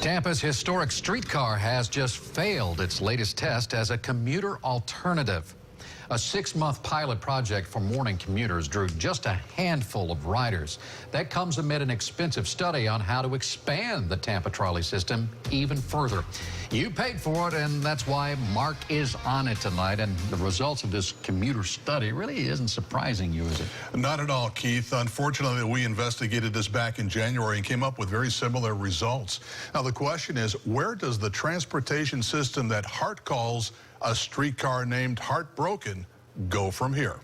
Tampa's historic streetcar has just failed its latest test as a commuter alternative. A 6-month pilot project for morning commuters drew just a handful of riders. That comes amid an expensive study on how to expand the Tampa trolley system even further. You paid for it, and that's why Mark is on it tonight. And the results of this commuter study really isn't surprising you, is it? Not at all, Keith. Unfortunately, we investigated this back in January and came up with very similar results. Now, the question is, where does the transportation system that Hart calls a streetcar named Heartbroken go from here?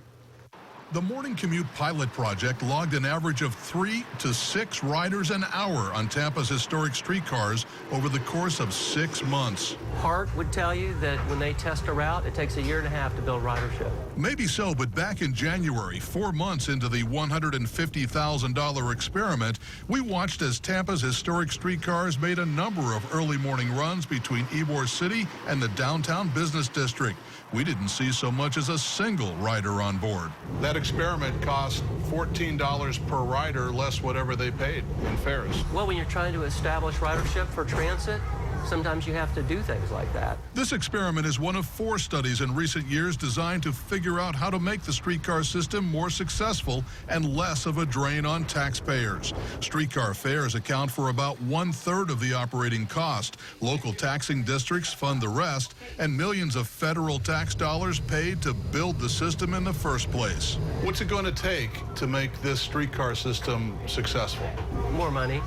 The morning commute pilot project logged an average of 3 to 6 riders an hour on Tampa's historic streetcars over the course of 6 months. Hart would tell you that when they test a route, it takes a year and a half to build ridership. Maybe so, but back in January, 4 months into the $150,000 experiment, we watched as Tampa's historic streetcars made a number of early morning runs between Ybor City and the downtown business district. We didn't see so much as a single rider on board. That experiment cost $14 per rider, less whatever they paid in fares. Well, when you're trying to establish ridership for transit, sometimes you have to do things like that. This experiment is one of 4 studies in recent years designed to figure out how to make the streetcar system more successful and less of a drain on taxpayers. Streetcar fares account for about 1/3 of the operating cost. Local taxing districts fund the rest, and millions of federal tax dollars paid to build the system in the first place. What's it going to take to make this streetcar system successful? More money.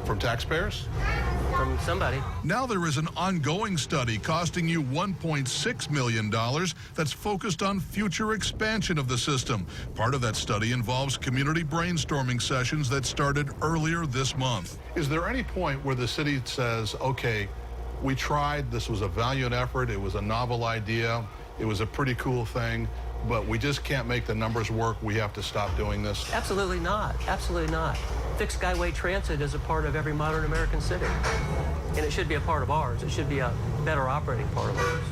From taxpayers? From somebody. Now there is an ongoing study costing you $1.6 million that's focused on future expansion of the system. Part of that study involves community brainstorming sessions that started earlier this month. Is there any point where the city says, okay, we tried, this was a valiant effort, it was a novel idea, it was a pretty cool thing, but we just can't make the numbers work, we have to stop doing this? Absolutely not. Absolutely not. Fixed skyway transit is a part of every modern American city, and it should be a part of ours. It should be a better operating part of ours.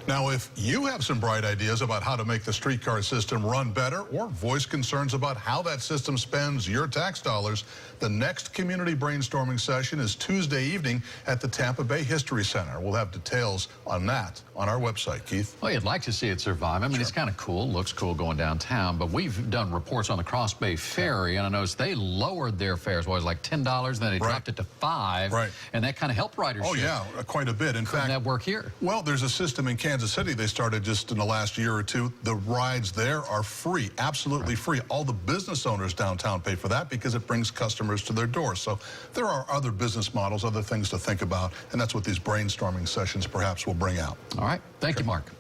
Now, if you have some bright ideas about how to make the streetcar system run better or voice concerns about how that system spends your tax dollars, the next community brainstorming session is Tuesday evening at the Tampa Bay History Center. We'll have details on that on our website, Keith. Well, you'd like to see it survive. I mean, It's kind of cool, looks cool going downtown, but we've done reports on the Cross Bay Ferry, and I noticed they lowered their fares. Well, it was like $10, then they dropped it to $5, and that kind of helped ridership. Oh, yeah, quite a bit. In fact, that work here? Well, there's a system in Kansas City they started just in the last year or two. The rides there are free, absolutely free. All the business owners downtown pay for that because it brings customers to their door. So there are other business models, other things to think about, and that's what these brainstorming sessions perhaps will bring out. All right. Thank you, Mark.